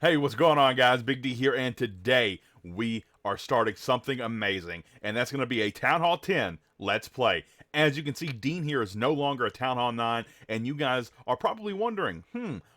Hey, what's going on, guys? Big D here, and today we are starting something amazing, and that's going to be a Town Hall 10 Let's Play. As you can see, Dean here is no longer a Town Hall 9, and you guys are probably wondering,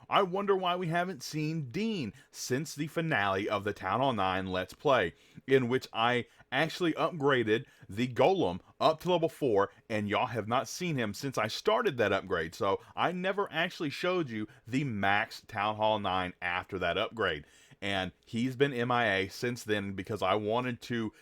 I wonder why we haven't seen Dean since the finale of the Town Hall 9 Let's Play, in which I actually upgraded the Golem up to level 4, and y'all have not seen him since I started that upgrade. So I never actually showed you the max Town Hall 9 after that upgrade. And he's been MIA since then because I wanted to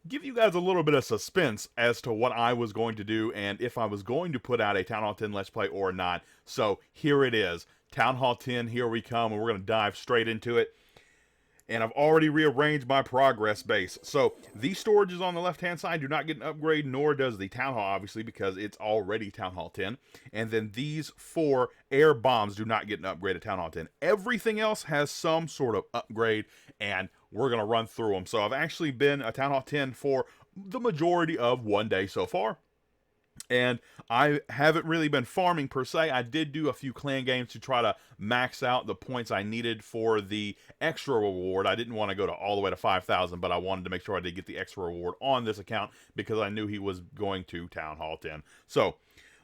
give you guys a little bit of suspense as to what I was going to do and if I was going to put out a Town Hall 10 Let's Play or not. So here it is. Town Hall 10, here we come, and we're going to dive straight into it. And I've already rearranged my progress base. So these storages on the left-hand side do not get an upgrade, nor does the Town Hall, obviously, because it's already Town Hall 10. And then these 4 air bombs do not get an upgrade at Town Hall 10. Everything else has some sort of upgrade, and we're going to run through them. So I've actually been a Town Hall 10 for the majority of one day so far. And I haven't really been farming per se. I did do a few clan games to try to max out the points I needed for the extra reward. I didn't want to go to all the way to 5,000, but I wanted to make sure I did get the extra reward on this account because I knew he was going to Town Hall 10. So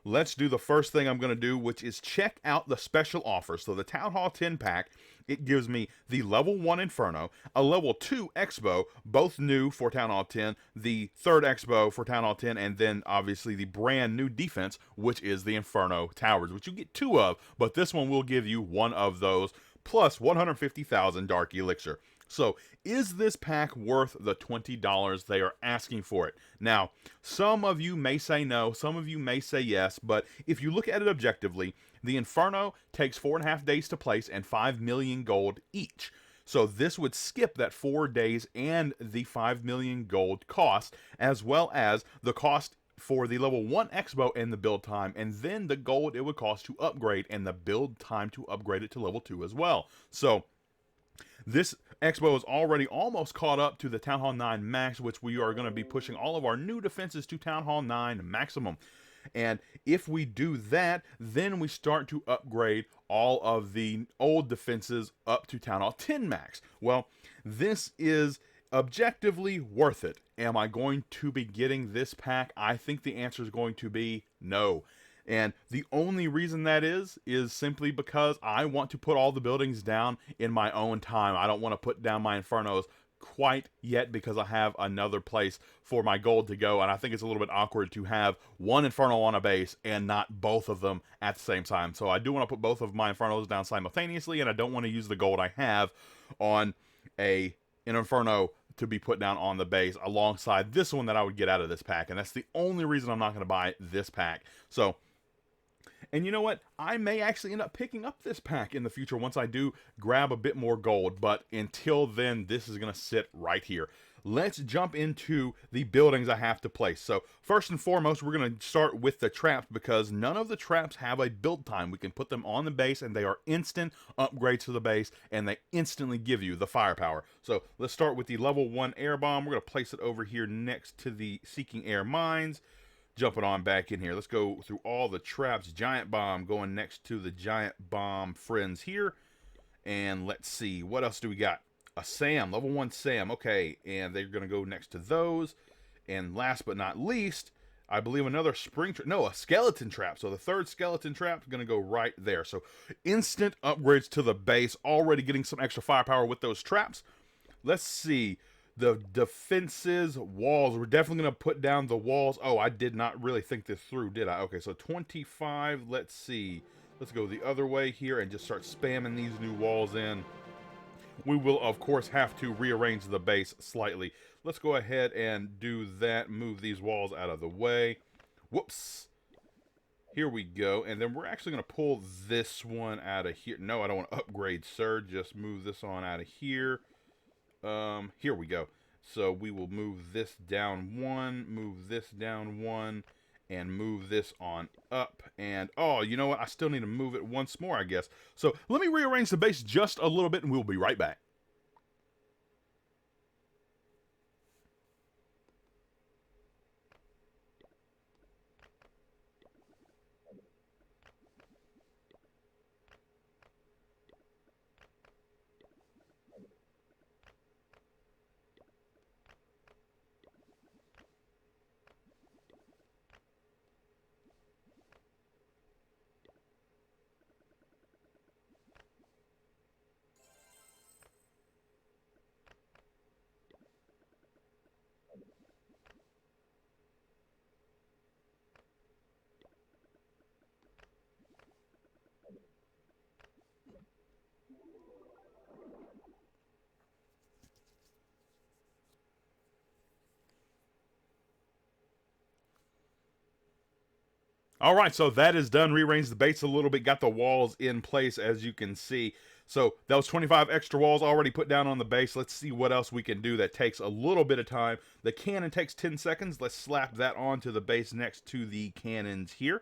let's do the first thing I'm going to do, which is check out the special offer. So the Town Hall 10 pack, it gives me the level 1 Inferno, a level 2 Expo, both new for Town Hall 10, the third Expo for Town Hall 10, and then obviously the brand new defense, which is the Inferno Towers, which you get 2 of, but this one will give you 1 of those, plus 150,000 Dark Elixir. So, is this pack worth the $20 they are asking for it? Now, some of you may say no, some of you may say yes, but if you look at it objectively, the Inferno takes 4.5 days to place and 5 million gold each. So this would skip that 4 days and the 5 million gold cost, as well as the cost for the level 1 Expo and the build time, and then the gold it would cost to upgrade and the build time to upgrade it to level 2 as well. So this Expo is already almost caught up to the Town Hall 9 Max, which we are going to be pushing all of our new defenses to Town Hall 9 Maximum. And if we do that, then we start to upgrade all of the old defenses up to Town Hall 10 Max. Well, this is objectively worth it. Am I going to be getting this pack? I think the answer is going to be no. And the only reason that is simply because I want to put all the buildings down in my own time. I don't want to put down my Infernos quite yet because I have another place for my gold to go, and I think it's a little bit awkward to have one Inferno on a base and not both of them at the same time. So I do want to put both of my Infernos down simultaneously, and I don't want to use the gold I have on an Inferno to be put down on the base alongside this one that I would get out of this pack, and that's the only reason I'm not going to buy this pack. So, and you know what? I may actually end up picking up this pack in the future once I do grab a bit more gold. But until then, this is going to sit right here. Let's jump into the buildings I have to place. So first and foremost, we're going to start with the traps because none of the traps have a build time. We can put them on the base and they are instant upgrades to the base and they instantly give you the firepower. So let's start with the level 1 air bomb. We're going to place it over here next to the Seeking Air Mines. Jumping on back in here. Let's go through all the traps. Giant bomb going next to the giant bomb friends here. And let's see. What else do we got? A SAM. Level 1 SAM. Okay. And they're going to go next to those. And last but not least, I believe another spring trap. No, a skeleton trap. So the third skeleton trap is going to go right there. So instant upgrades to the base. Already getting some extra firepower with those traps. Let's see. The defenses, walls. We're definitely going to put down the walls. Oh, I did not really think this through, did I? Okay, so 25. Let's see. Let's go the other way here and just start spamming these new walls in. We will, of course, have to rearrange the base slightly. Let's go ahead and do that. Move these walls out of the way. Whoops. Here we go. And then we're actually going to pull this one out of here. No, I don't want to upgrade, sir. Just move this on out of here. Here we go. So we will move this down 1, move this down 1, and move this on up. And, oh, you know what? I still need to move it once more, I guess. So let me rearrange the base just a little bit, and we'll be right back. All right, so that is done. Rearranged the base a little bit, got the walls in place as you can see. So that was 25 extra walls already put down on the base. Let's see what else we can do that takes a little bit of time. The cannon takes 10 seconds. Let's slap that onto the base next to the cannons here.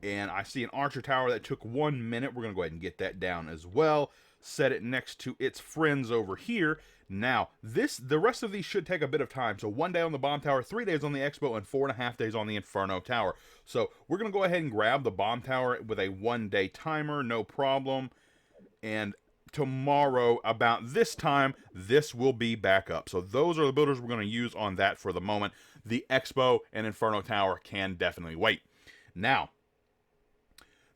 And I see an archer tower that took 1 minute. We're going to go ahead and get that down as well. Set it next to its friends over here. Now, the rest of these should take a bit of time. So 1 day on the bomb tower, 3 days on the expo, and 4.5 days on the inferno tower. So we're going to go ahead and grab the bomb tower with a 1 day timer, no problem. And tomorrow, about this time, this will be back up. So those are the builders we're going to use on that for the moment. The expo and inferno tower can definitely wait. Now,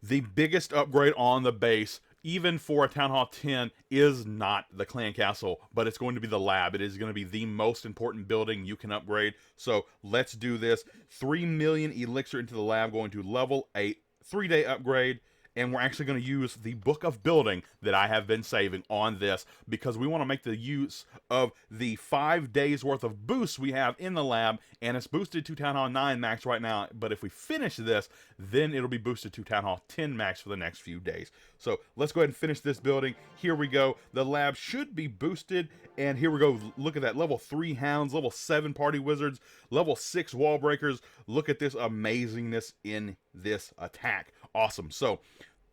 the biggest upgrade on the base, even for a Town Hall 10, is not the clan castle, but it's going to be the lab. It is going to be the most important building you can upgrade. So let's do this. 3 million elixir into the lab, going to level 8, 3-day upgrade. And we're actually going to use the book of building that I have been saving on this, because we want to make the use of the 5 days worth of boosts we have in the lab, and it's boosted to Town Hall 9 max right now, but if we finish this, then it'll be boosted to Town Hall 10 max for the next few days. So let's go ahead and finish this building. Here we go. The lab should be boosted, and here we go. Look at that. Level 3 hounds, level 7 party wizards, level 6 wall breakers. Look at this amazingness in this attack. Awesome. So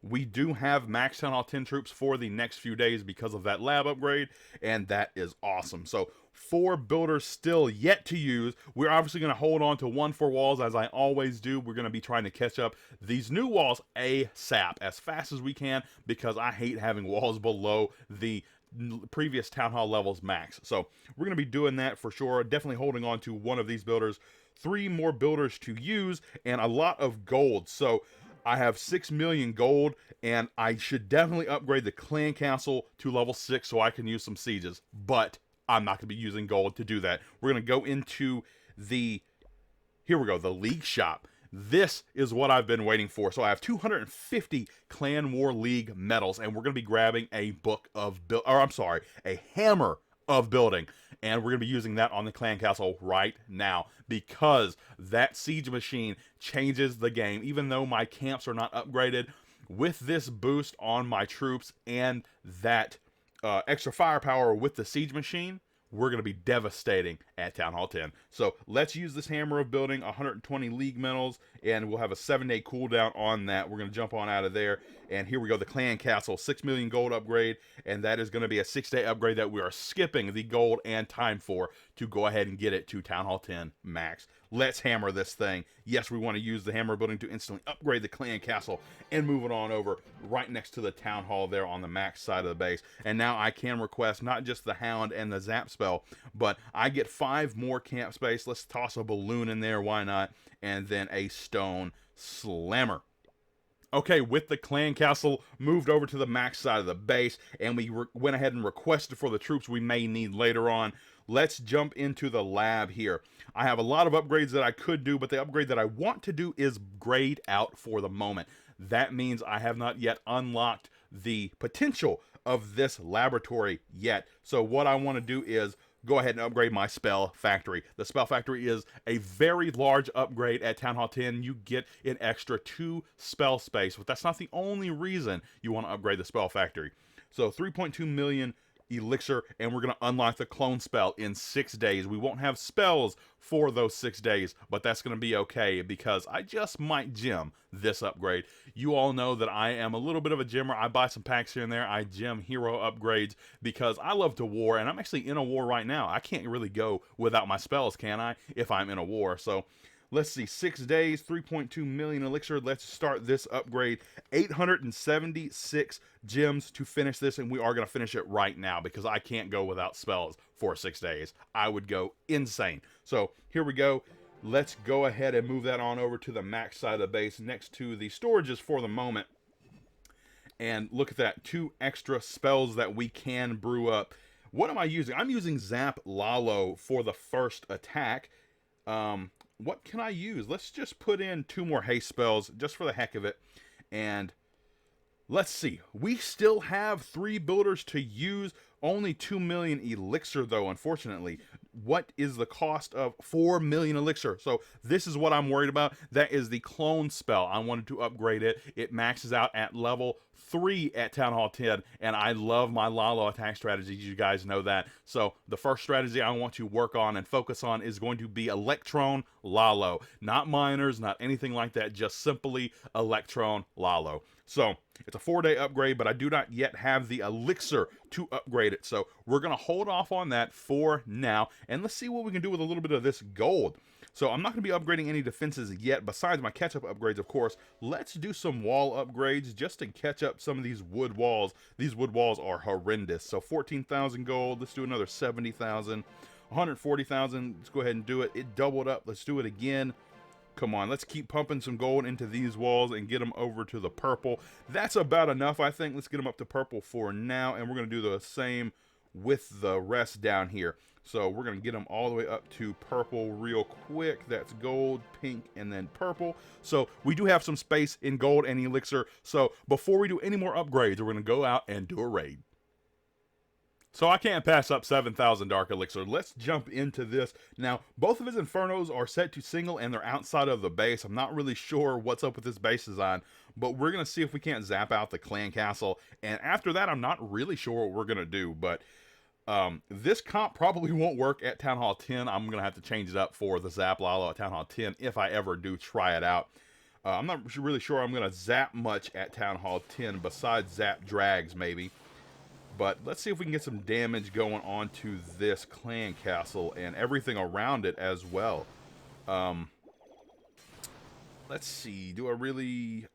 we do have max Town Hall 10 troops for the next few days because of that lab upgrade, and that is awesome. So 4 builders still yet to use. We're obviously going to hold on to 1-4 walls as I always do. We're going to be trying to catch up these new walls ASAP, as fast as we can, because I hate having walls below the previous Town Hall levels max. So we're going to be doing that for sure. Definitely holding on to one of these builders. 3 more builders to use, and a lot of gold. So I have 6 million gold, and I should definitely upgrade the clan castle to level 6 so I can use some sieges. But I'm not going to be using gold to do that. We're going to go into the, here we go, the League shop. This is what I've been waiting for. So I have 250 Clan War League medals, and we're going to be grabbing a book of a hammer of building, and we're going to be using that on the clan castle right now, because that siege machine changes the game. Even though my camps are not upgraded, with this boost on my troops and that extra firepower with the siege machine, we're going to be devastating at Town Hall 10. So let's use this hammer of building, 120 league medals, and we'll have a 7-day cooldown on that. We're going to jump on out of there. And here we go, the clan castle, 6 million gold upgrade, and that is going to be a 6-day upgrade that we are skipping the gold and time for to go ahead and get it to Town Hall 10 max. Let's hammer this thing. Yes, we want to use the hammer building to instantly upgrade the clan castle and move it on over right next to the town hall there on the max side of the base. And now I can request not just the hound and the zap spell, but I get 5 more camp space. Let's toss a balloon in there, why not? And then a stone slammer. Okay, with the clan castle moved over to the max side of the base, and we went ahead and requested for the troops we may need later on. Let's jump into the lab here. I have a lot of upgrades that I could do, but the upgrade that I want to do is grayed out for the moment. That means I have not yet unlocked the potential of this laboratory yet. So what I want to do is go ahead and upgrade my spell factory. The spell factory is a very large upgrade at Town Hall 10. You get an extra 2 spell space, but that's not the only reason you want to upgrade the spell factory. So 3.2 million elixir, and we're going to unlock the clone spell in 6 days. We won't have spells for those 6 days, but that's going to be okay, because I just might gem this upgrade. You all know that I am a little bit of a gemmer. I buy some packs here and there. I gem hero upgrades because I love to war, and I'm actually in a war right now. I can't really go without my spells, can I, if I'm in a war? So let's see, 6 days, 3.2 million elixir. Let's start this upgrade. 876 gems to finish this, and we are going to finish it right now because I can't go without spells for 6 days. I would go insane. So here we go. Let's go ahead and move that on over to the max side of the base next to the storages for the moment. And look at that, 2 extra spells that we can brew up. What am I using? I'm using Zap Lalo for the first attack. What can I use? Let's just put in 2 more haste spells just for the heck of it. And Let's see. We still have 3 builders to use. Only 2 million elixir, though, unfortunately. What is the cost of 4 million elixir? So this is what I'm worried about. That is the clone spell. I wanted to upgrade it. It maxes out at level 3 at Town Hall 10, and I love my Lalo attack strategies. You guys know that. So the first strategy I want to work on and focus on is going to be Electron Lalo. Not miners, not anything like that, just simply Electron Lalo. So it's a 4-day upgrade, but I do not yet have the elixir to upgrade it. So we're going to hold off on that for now, and let's see what we can do with a little bit of this gold. So I'm not going to be upgrading any defenses yet, besides my catch-up upgrades, of course. Let's do some wall upgrades just to catch up some of these wood walls. These wood walls are horrendous. So 14,000 gold. Let's do another 70,000. 140,000. Let's go ahead and do it. It doubled up. Let's do it again. Come on, let's keep pumping some gold into these walls and get them over to the purple. That's about enough, I think. Let's get them up to purple for now, and we're going to do the same with the rest down here. So we're going to get them all the way up to purple real quick. That's gold, pink, and then purple. So we do have some space in gold and elixir. So before we do any more upgrades, we're going to go out and do a raid. So I can't pass up 7,000 Dark Elixir. Let's jump into this. Now, both of his Infernos are set to single, and they're outside of the base. I'm not really sure what's up with this base design, but we're going to see if we can't zap out the clan castle. And after that, I'm not really sure what we're going to do, but this comp probably won't work at Town Hall 10. I'm going to have to change it up for the Zap Lalo at Town Hall 10 if I ever do try it out. I'm not really sure I'm going to zap much at Town Hall 10 besides zap drags, maybe. But let's see if we can get some damage going on to this clan castle and everything around it as well. Let's see. Do I really...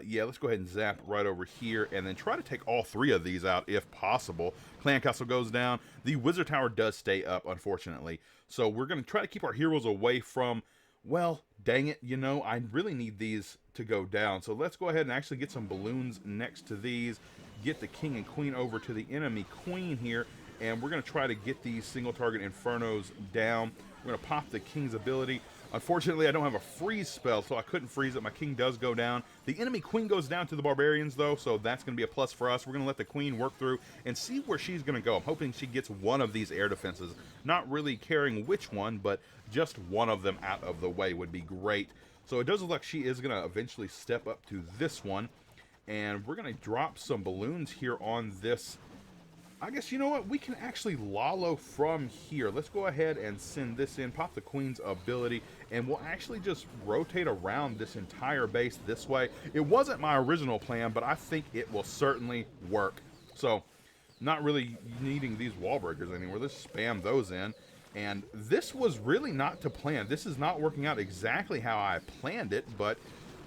yeah, let's go ahead and zap right over here and then try to take all 3 of these out if possible. Clan castle goes down. The wizard tower does stay up, unfortunately. So we're going to try to keep our heroes away from... Well, dang it, you know, I really need these to go down. So let's go ahead and actually get some balloons next to these. Get the king and queen over to the enemy queen here, and we're going to try to get these single target infernos down. We're going to pop the king's ability. Unfortunately, I don't have a freeze spell, so I couldn't freeze it. My king does go down. The enemy queen goes down to the barbarians, though, so that's going to be a plus for us. We're going to let the queen work through and see where she's going to go. I'm hoping she gets one of these air defenses. Not really caring which one, but just one of them out of the way would be great. So it does look like she is going to eventually step up to this one. And we're going to drop some balloons here on this. I guess, you know what? We can actually Lalo from here. Let's go ahead and send this in. Pop the queen's ability. And we'll actually just rotate around this entire base this way. It wasn't my original plan, but I think it will certainly work. So, not really needing these wall breakers anymore. Let's spam those in. And this was really not to plan. This is not working out exactly how I planned it, but...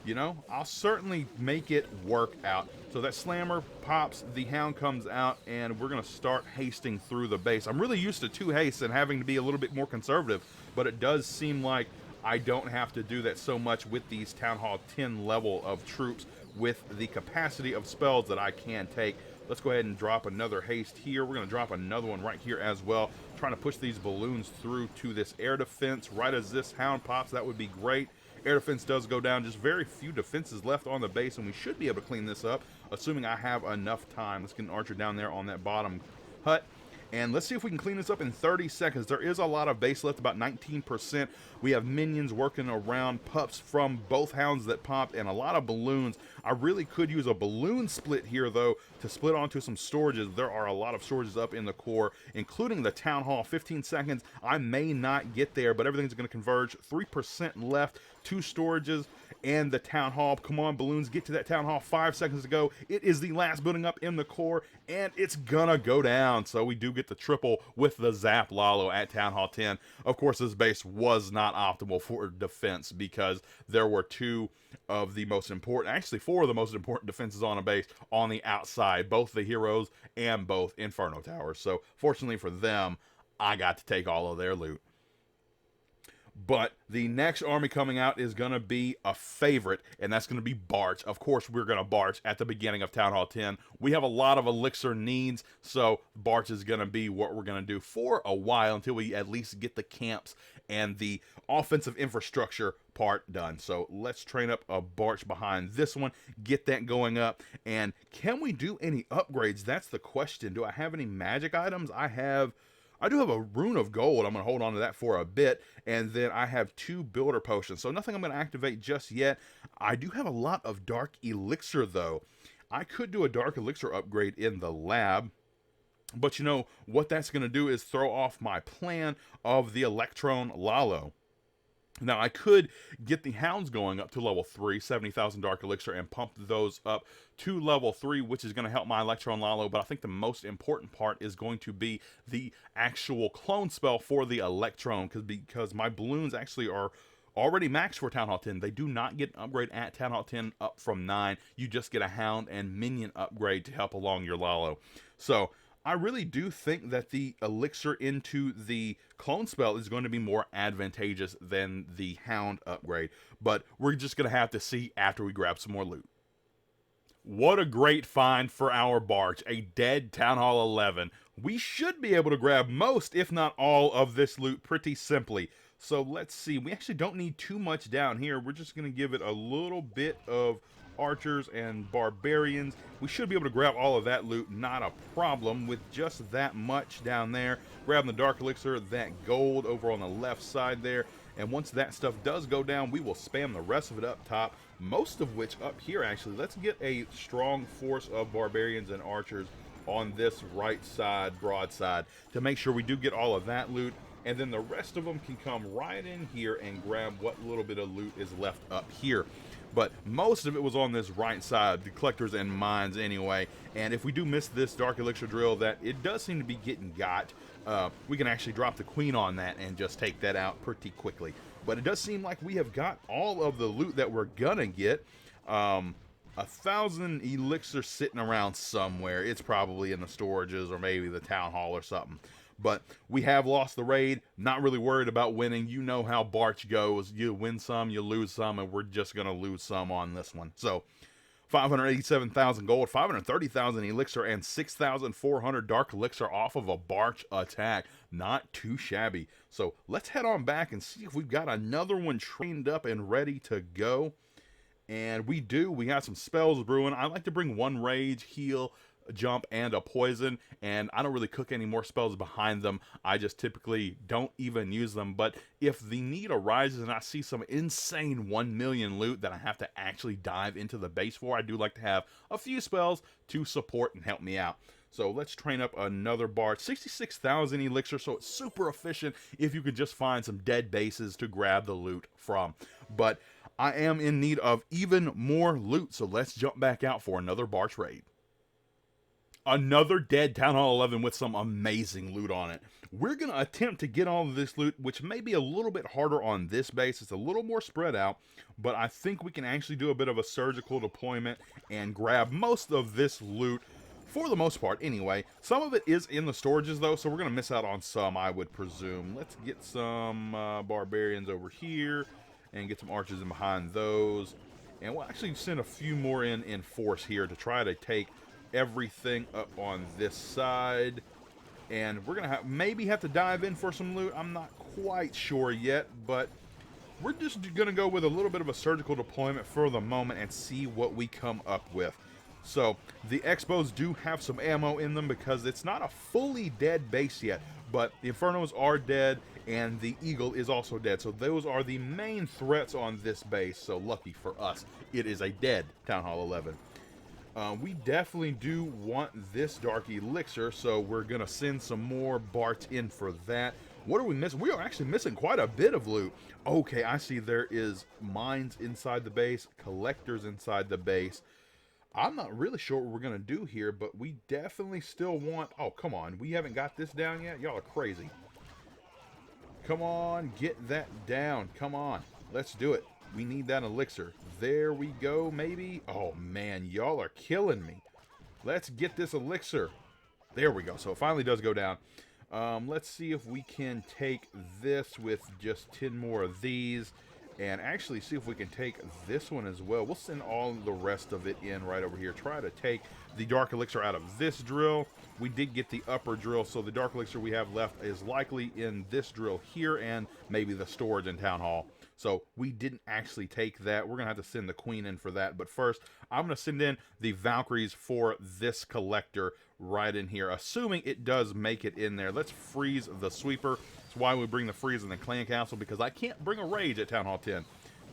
you know, I'll certainly make it work out. So that slammer pops, the hound comes out, and we're going to start hasting through the base. I'm really used to 2 hastes and having to be a little bit more conservative, but it does seem like I don't have to do that so much with these Town Hall 10 level of troops with the capacity of spells that I can take. Let's go ahead and drop another haste here. We're going to drop another one right here as well, trying to push these balloons through to this air defense right as this hound pops. That would be great. Air defense does go down. Just very few defenses left on the base, and we should be able to clean this up, assuming I have enough time. Let's get an archer down there on that bottom hut. And let's see if we can clean this up in 30 seconds. There is a lot of base left, about 19%. We have minions working around, pups from both hounds that popped, and a lot of balloons. I really could use a balloon split here, though, to split onto some storages. There are a lot of storages up in the core, including the Town Hall. 15 seconds. I may not get there, but everything's going to converge. 3% left, 2 storages, and the Town Hall. Come on, balloons, get to that Town Hall. 5 seconds to go. It is the last building up in the core, and it's gonna go down. So we do get the triple with the Zap Lalo at Town Hall 10. Of course, this base was not optimal for defense because there were 2 of the most important, actually 4 of the most important defenses on a base on the outside, both the heroes and both Inferno Towers. So fortunately for them, I got to take all of their loot. But the next army coming out is going to be a favorite, and that's going to be Barch. Of course, we're going to Barch at the beginning of Town Hall 10. We have a lot of elixir needs, so Barch is going to be what we're going to do for a while until we at least get the camps and the offensive infrastructure part done. So let's train up a Barch behind this one, get that going up, and can we do any upgrades? That's the question. Do I have any magic items? I do have a Rune of Gold. I'm going to hold on to that for a bit. And then I have 2 Builder Potions. So nothing I'm going to activate just yet. I do have a lot of Dark Elixir, though. I could do a Dark Elixir upgrade in the lab. But you know, what that's going to do is throw off my plan of the Electron Lalo. Now, I could get the Hounds going up to level 3, 70,000 Dark Elixir, and pump those up to level 3, which is going to help my Electron Lalo, but I think the most important part is going to be the actual clone spell for the Electron, because my balloons actually are already maxed for Town Hall 10. They do not get an upgrade at Town Hall 10 up from 9. You just get a Hound and Minion upgrade to help along your Lalo. So I really do think that the elixir into the clone spell is going to be more advantageous than the Hound upgrade, but we're just going to have to see after we grab some more loot. What a great find for our Barch, a dead Town Hall 11. We should be able to grab most, if not all, of this loot pretty simply. So let's see, we actually don't need too much down here. We're just going to give it a little bit of archers and barbarians. We should be able to grab all of that loot, not a problem, with just that much down there. Grabbing the Dark Elixir, that gold over on the left side there, and once that stuff does go down, we will spam the rest of it up top, most of which up here actually. Let's get a strong force of barbarians and archers on this right side, broadside, to make sure we do get all of that loot, and then the rest of them can come right in here and grab what little bit of loot is left up here. But most of it was on this right side, the collectors and mines anyway. And if we do miss this Dark Elixir drill that it does seem to be getting got, we can actually drop the Queen on that and just take that out pretty quickly. But it does seem like we have got all of the loot that we're gonna get. 1,000 elixir sitting around somewhere. It's probably in the storages or maybe the town hall or something. But we have lost the raid, not really worried about winning. You know how Barch goes. You win some, you lose some, and we're just going to lose some on this one. So 587,000 gold, 530,000 elixir, and 6,400 dark elixir off of a Barch attack. Not too shabby. So let's head on back and see if we've got another one trained up and ready to go. And we do. We got some spells brewing. I like to bring 1 rage, heal, jump, and a poison, and I don't really cook any more spells behind them. I just typically don't even use them. But if the need arises and I see some insane 1 million loot that I have to actually dive into the base for, I do like to have a few spells to support and help me out. So let's train up another Barch. 66,000 elixir, so it's super efficient if you could just find some dead bases to grab the loot from. But I am in need of even more loot, so let's jump back out for another Barch raid. Another dead Town Hall 11 with some amazing loot on it. We're going to attempt to get all of this loot, which may be a little bit harder on this base. It's a little more spread out, but I think we can actually do a bit of a surgical deployment and grab most of this loot, for the most part anyway. Some of it is in the storages though, so we're going to miss out on some, I would presume. Let's get some barbarians over here and get some archers in behind those. And we'll actually send a few more in force here to try to take everything up on this side, and we're gonna maybe have to dive in for some loot. I'm not quite sure yet, but we're just gonna go with a little bit of a surgical deployment for the moment and see what we come up with. So the Expos do have some ammo in them because it's not a fully dead base yet, but the Infernos are dead and the Eagle is also dead. So those are the main threats on this base. So lucky for us, it is a dead Town Hall 11. We definitely do want this Dark Elixir, so we're going to send some more Barch in for that. What are we missing? We are actually missing quite a bit of loot. Okay, I see there is mines inside the base, collectors inside the base. I'm not really sure what we're going to do here, but we definitely still want... Oh, come on. We haven't got this down yet? Y'all are crazy. Come on, get that down. Come on. Let's do it. We need that elixir. There we go, maybe. Oh, man, y'all are killing me. Let's get this elixir. There we go. So it finally does go down. Let's see if we can take this with just 10 more of these, and actually see if we can take this one as well. We'll send all the rest of it in right over here. Try to take the Dark Elixir out of this drill. We did get the upper drill, so the Dark Elixir we have left is likely in this drill here and maybe the storage in Town Hall. So we didn't actually take that. We're going to have to send the Queen in for that. But first, I'm going to send in the Valkyries for this collector right in here, assuming it does make it in there. Let's freeze the sweeper. That's why we bring the freeze in the clan castle, because I can't bring a rage at Town Hall 10.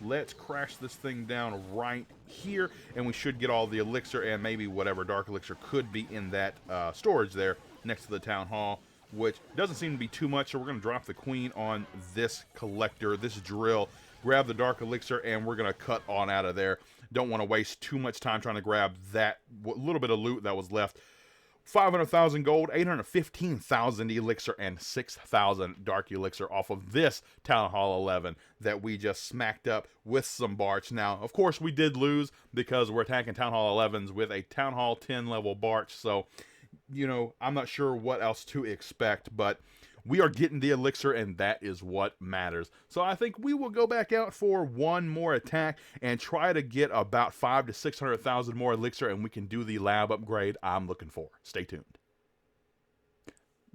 Let's crash this thing down right here, and we should get all the elixir and maybe whatever Dark Elixir could be in that storage there next to the Town Hall, which doesn't seem to be too much. So we're going to drop the Queen on this collector, this drill, grab the Dark Elixir, and we're going to cut on out of there. Don't want to waste too much time trying to grab that little bit of loot that was left. 500,000 gold, 815,000 elixir, and 6,000 dark elixir off of this Town Hall 11 that we just smacked up with some Barch. Now, of course, we did lose because we're attacking Town Hall 11s with a Town Hall 10 level Barch, so, you know, I'm not sure what else to expect, but we are getting the elixir, and that is what matters. So I think we will go back out for one more attack and try to get about 500,000 to 600,000 more elixir, and we can do the lab upgrade I'm looking for. Stay tuned.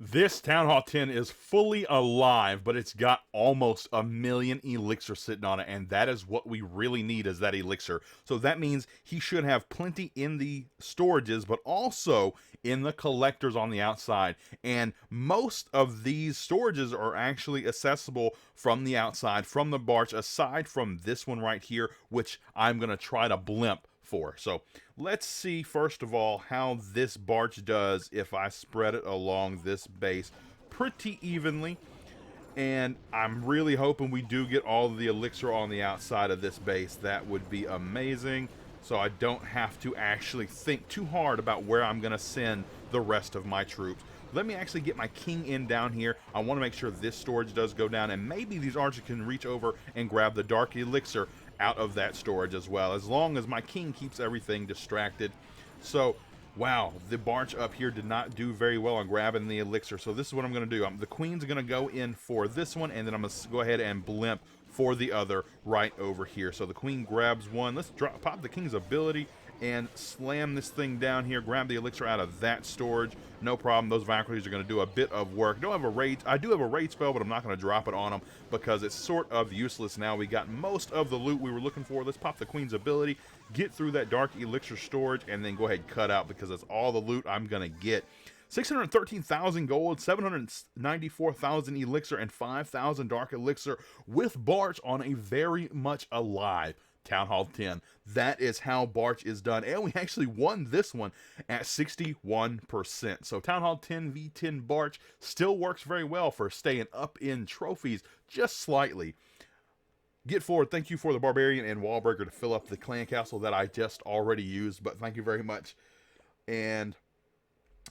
This Town Hall 10 is fully alive, but it's got almost 1 million elixir sitting on it, and that is what we really need, is that elixir. So that means he should have plenty in the storages, but also in the collectors on the outside. And most of these storages are actually accessible from the outside, from the Barch, aside from this one right here, which I'm going to try to blimp for. So let's see first of all how this Barch does if I spread it along this base pretty evenly, and I'm really hoping we do get all of the elixir on the outside of this base. That would be amazing, so I don't have to actually think too hard about where I'm gonna send the rest of my troops. Let me actually get my king in down here. I want to make sure this storage does go down, and maybe these archers can reach over and grab the dark elixir out of that storage as well, as long as my king keeps everything distracted. So, wow, the Barch up here did not do very well on grabbing the elixir. So this is what I'm going to do. The Queen's going to go in for this one, and then I'm going to go ahead and blimp for the other right over here. So the Queen grabs one. Let's pop the King's ability and slam this thing down here, grab the elixir out of that storage. No problem. Those Valkyries are going to do a bit of work. Don't have a raid. I do have a raid spell, but I'm not going to drop it on them because it's sort of useless now. We got most of the loot we were looking for. Let's pop the Queen's ability, get through that dark elixir storage, and then go ahead and cut out because that's all the loot I'm going to get. 613,000 gold, 794,000 elixir, and 5,000 dark elixir with Barch on a very much alive Town Hall 10. That is how Barch is done, and we actually won this one at 61%. So Town Hall 10 v10 Barch still works very well for staying up in trophies just slightly. Get forward. Thank you for the Barbarian and Wallbreaker to fill up the clan castle that I just already used, but thank you very much. And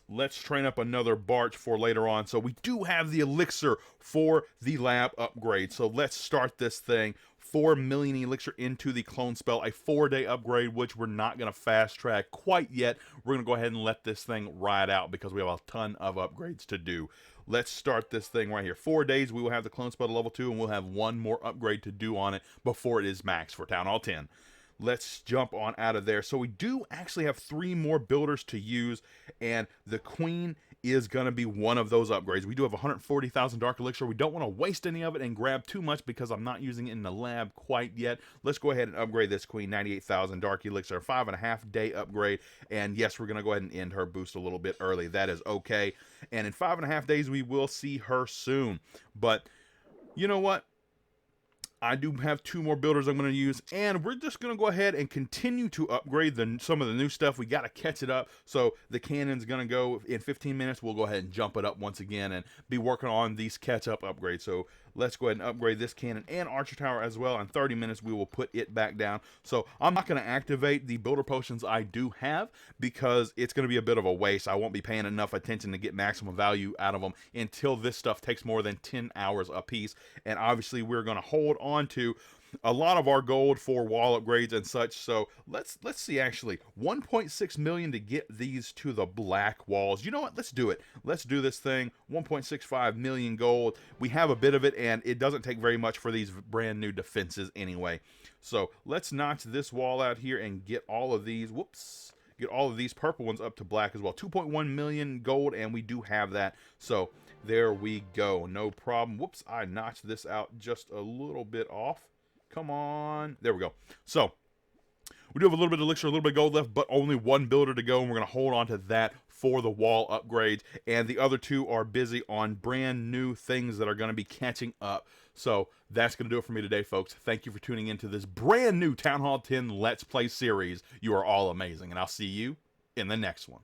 let's train up another Barch for later on. So we do have the elixir for the lab upgrade. So let's start this thing. 4 million elixir into the clone spell, a 4-day upgrade, which we're not going to fast track quite yet. We're going to go ahead and let this thing ride out because we have a ton of upgrades to do. Let's start this thing right here. 4 days, we will have the clone spell to level 2, and we'll have one more upgrade to do on it before it is maxed for Town Hall 10. Let's jump on out of there. So we do actually have 3 more builders to use, and the Queen is going to be one of those upgrades. We do have 140,000 dark elixir. We don't want to waste any of it and grab too much because I'm not using it in the lab quite yet. Let's go ahead and upgrade this Queen. 98,000 dark elixir, 5.5-day upgrade, and yes, we're going to go ahead and end her boost a little bit early. That is okay, and in 5.5 days we will see her soon. But you know what? I do have 2 more builders I'm going to use, and we're just going to go ahead and continue to upgrade some of the new stuff. We got to catch it up, so the cannon's going to go in 15 minutes. We'll go ahead and jump it up once again and be working on these catch-up upgrades. So let's go ahead and upgrade this cannon and archer tower as well. In 30 minutes, we will put it back down. So I'm not going to activate the builder potions I do have because it's going to be a bit of a waste. I won't be paying enough attention to get maximum value out of them until this stuff takes more than 10 hours a piece. And obviously, we're going to hold on to a lot of our gold for wall upgrades and such. So let's see. Actually, 1.6 million to get these to the black walls. You know what? Let's do it. Let's do this thing. 1.65 million gold. We have a bit of it, and it doesn't take very much for these brand new defenses anyway. So let's notch this wall out here and get all of these. Whoops. Get all of these purple ones up to black as well. 2.1 million gold, and we do have that. So there we go. No problem. Whoops, I notched this out just a little bit off. Come on. There we go. So we do have a little bit of elixir, a little bit of gold left, but only one builder to go, and we're going to hold on to that for the wall upgrades. And the other two are busy on brand new things that are going to be catching up. So that's going to do it for me today, folks. Thank you for tuning into this brand new Town Hall 10 Let's Play series. You are all amazing, and I'll see you in the next one.